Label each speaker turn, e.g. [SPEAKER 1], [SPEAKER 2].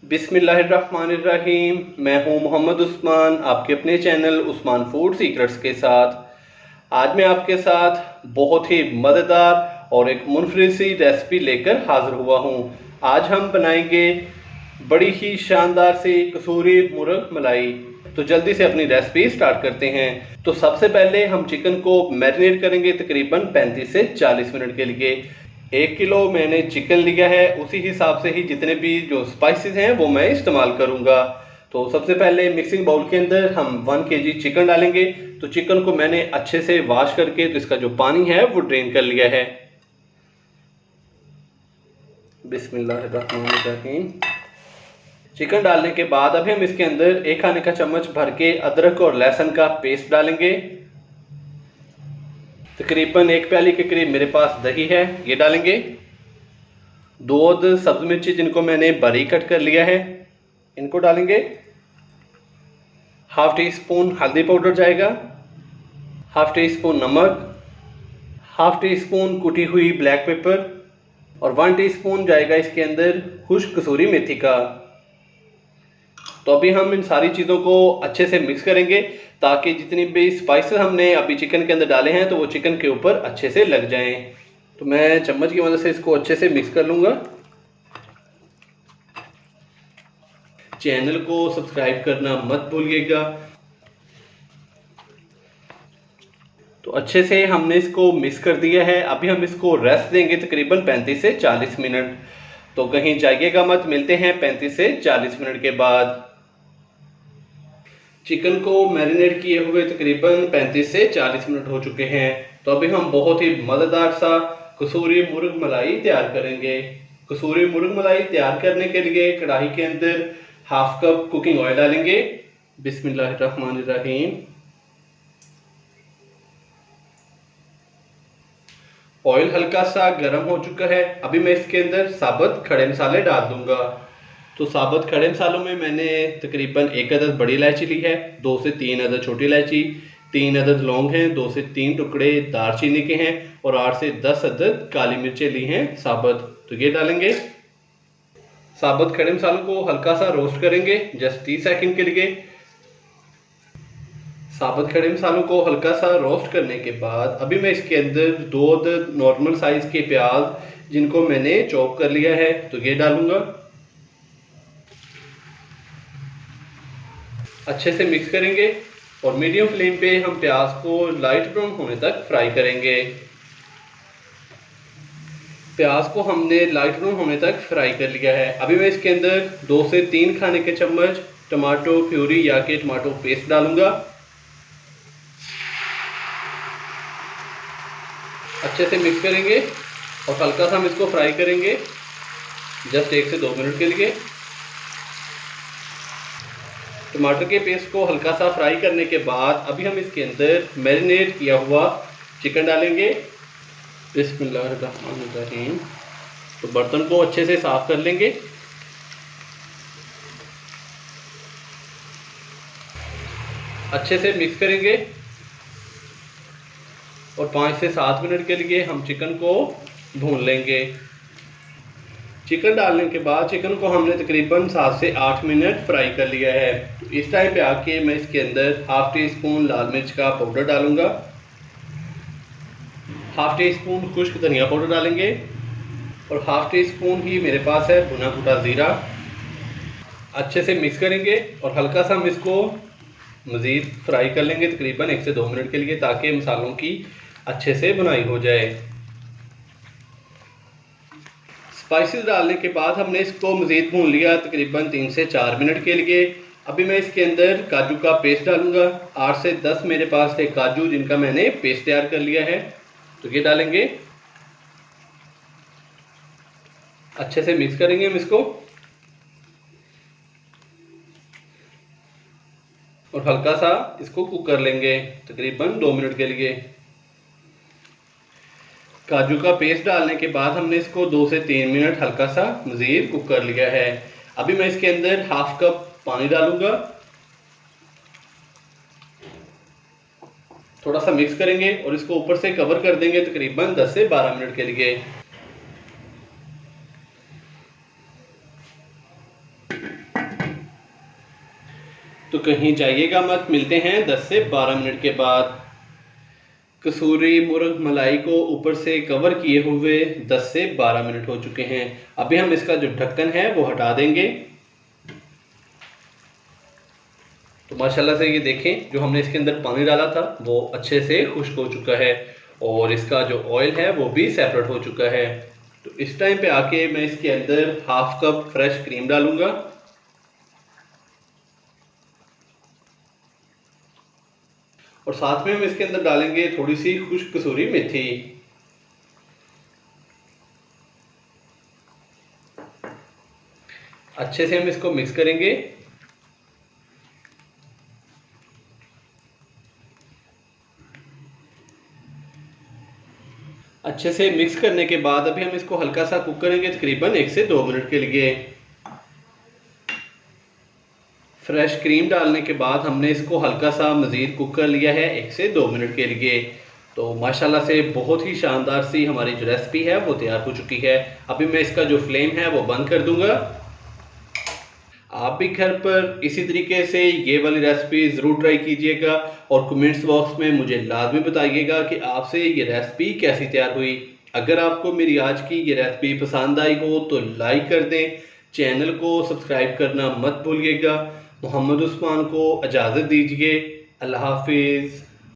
[SPEAKER 1] बिस्मिल्लाहिर्रहमानिर्रहीम। मैं हूं मोहम्मद उस्मान, आपके अपने चैनल उस्मान फूड सीक्रेट्स के साथ। आज मैं आपके साथ बहुत ही मज़ेदार और एक मुनफरिद सी रेसिपी लेकर हाज़िर हुआ हूं। आज हम बनाएंगे बड़ी ही शानदार सी कसूरी मुर्ग मलाई। तो जल्दी से अपनी रेसिपी स्टार्ट करते हैं। तो सबसे पहले हम चिकन को मैरिनेट करेंगे तकरीबन 35 से 40 मिनट के लिए। 1 किलो मैंने चिकन लिया है, उसी हिसाब से ही जितने भी जो स्पाइसेस हैं वो मैं इस्तेमाल करूंगा। तो सबसे पहले मिक्सिंग बाउल के अंदर हम 1 केजी चिकन डालेंगे। तो चिकन को मैंने अच्छे से वॉश करके तो इसका जो पानी है वो ड्रेन कर लिया है। बिस्मिल्लाहिर्रहमानिर्रहीम। चिकन डालने के बाद अभी हम इसके अंदर 1 खाने का चम्मच भर के अदरक और लहसुन का पेस्ट डालेंगे। तकरीबन 1 प्याली के करीब मेरे पास दही है, ये डालेंगे। 2 सब्ज़ मिर्ची जिनको मैंने बारीक कट कर लिया है, इनको डालेंगे। हाफ टी स्पून हल्दी पाउडर जाएगा, हाफ टी स्पून नमक, हाफ टी स्पून कुटी हुई ब्लैक पेपर और 1 टीस्पून जाएगा इसके अंदर खुश्क कसूरी मेथी का। तो अभी हम इन सारी चीज़ों को अच्छे से मिक्स करेंगे ताकि जितनी भी स्पाइसेस हमने अभी चिकन के अंदर डाले हैं तो वो चिकन के ऊपर अच्छे से लग जाएं। तो मैं चम्मच की मदद से इसको अच्छे से मिक्स कर लूँगा। चैनल को सब्सक्राइब करना मत भूलिएगा। तो अच्छे से हमने इसको मिक्स कर दिया है। अभी हम इसको रेस्ट देंगे तकरीबन 35 से 40 मिनट। तो कहीं जाइएगा मत, मिलते हैं 35 से 40 मिनट के बाद। चिकन को मैरिनेट किए हुए तकरीबन 35 से 40 मिनट हो चुके हैं। तो अभी हम बहुत ही मज़ेदार सा कसूरी मुर्ग मलाई तैयार करेंगे। कसूरी मुर्ग मलाई तैयार करने के लिए कढ़ाई के अंदर हाफ कप कुकिंग ऑयल डालेंगे। बिस्मिल्लाहिर्रहमानिर्रहीम। ऑयल हल्का सा गर्म हो चुका है। अभी मैं इसके अंदर साबुत खड़े मसाले डाल दूंगा। तो साबुत खड़े मसालों में मैंने तकरीबन 1 अदद बड़ी इलायची ली है, 2 से 3 अदद छोटी इलायची, 3 अदद लौंग हैं, 2 से 3 टुकड़े दालचीनी के हैं और 8 से 10 अदद काली मिर्चें ली हैं साबुत। तो ये डालेंगे। साबुत खड़े मसालों को हल्का सा रोस्ट करेंगे जस्ट 30 सेकंड के लिए। साबुत खड़े मसालों को हल्का सा रोस्ट करने के बाद अभी मैं इसके अंदर 2 अदद नॉर्मल साइज के प्याज जिनको मैंने चॉप कर लिया है तो ये डालूंगा। अच्छे से मिक्स करेंगे और मीडियम फ्लेम पे हम प्याज को लाइट ब्राउन होने तक फ्राई करेंगे। प्याज को हमने लाइट ब्राउन होने तक फ्राई कर लिया है। अभी मैं इसके अंदर 2 से 3 खाने के चम्मच टमाटो प्यूरी या कि टमाटो पेस्ट डालूंगा। अच्छे से मिक्स करेंगे और हल्का सा हम इसको फ्राई करेंगे जस्ट 1 से 2 मिनट के लिए। टमाटर के पेस्ट को हल्का सा फ्राई करने के बाद अभी हम इसके अंदर मैरिनेट किया हुआ चिकन डालेंगे। बिस्मिल्लाहिर्रहमानिर्रहीम। तो बर्तन को अच्छे से साफ कर लेंगे। अच्छे से मिक्स करेंगे और 5 से 7 मिनट के लिए हम चिकन को भून लेंगे। चिकन डालने के बाद चिकन को हमने तकरीबन 7 से 8 मिनट फ्राई कर लिया है। तो इस टाइम पे आके मैं इसके अंदर हाफ टी स्पून लाल मिर्च का पाउडर डालूंगा, हाफ टी स्पून खुश्क धनिया पाउडर डालेंगे और हाफ टी स्पून ही मेरे पास है भुना कुटा ज़ीरा। अच्छे से मिक्स करेंगे और हल्का सा हम इसको मज़ीद फ्राई कर लेंगे तकरीबन 1 से 2 मिनट के लिए ताकि मसालों की अच्छे से बुनाई हो जाए। स्पाइसेस डालने के बाद हमने इसको मज़ीद भून लिया तकरीबन 3 से 4 मिनट के लिए। अभी मैं इसके अंदर काजू का पेस्ट डालूंगा। 8 से 10 मेरे पास थे काजू जिनका मैंने पेस्ट तैयार कर लिया है तो ये डालेंगे। अच्छे से मिक्स करेंगे हम इसको और हल्का सा इसको कुक कर लेंगे तकरीबन 2 मिनट के लिए। काजू का पेस्ट डालने के बाद हमने इसको 2 से 3 मिनट हल्का सा मज़ीद कुक कर लिया है। अभी मैं इसके अंदर हाफ कप पानी डालूंगा। थोड़ा सा मिक्स करेंगे और इसको ऊपर से कवर कर देंगे तकरीबन 10 से 12 मिनट के लिए। तो कहीं जाइएगा मत, मिलते हैं 10 से 12 मिनट के बाद। कसूरी मुर्ग मलाई को ऊपर से कवर किए हुए 10 से 12 मिनट हो चुके हैं। अभी हम इसका जो ढक्कन है वो हटा देंगे। तो माशाल्लाह से ये देखें, जो हमने इसके अंदर पानी डाला था वो अच्छे से खुश्क हो चुका है और इसका जो ऑयल है वो भी सेपरेट हो चुका है। तो इस टाइम पे आके मैं इसके अंदर हाफ कप फ्रेश क्रीम डालूंगा और साथ में हम इसके अंदर डालेंगे थोड़ी सी खुश्क कसूरी मेथी। अच्छे से हम इसको मिक्स करेंगे। अच्छे से मिक्स करने के बाद अभी हम इसको हल्का सा कुक करेंगे, तकरीबन 1 से 2 मिनट के लिए। फ्रेश क्रीम डालने के बाद हमने इसको हल्का सा मज़ीद कुक कर लिया है 1 से 2 मिनट के लिए। तो माशाल्लाह से बहुत ही शानदार सी हमारी जो रेसिपी है वो तैयार हो चुकी है। अभी मैं इसका जो फ्लेम है वो बंद कर दूंगा। आप भी घर पर इसी तरीके से ये वाली रेसिपी ज़रूर ट्राई कीजिएगा और कमेंट्स बॉक्स में मुझे लाजमी बताइएगा कि आपसे ये रेसिपी कैसी तैयार हुई। अगर आपको मेरी आज की ये रेसिपी पसंद आई हो तो लाइक कर दें, चैनल को सब्सक्राइब करना मत भूलिएगा। मोहम्मद उस्मान को इजाज़त दीजिए। अल्लाह हाफिज़।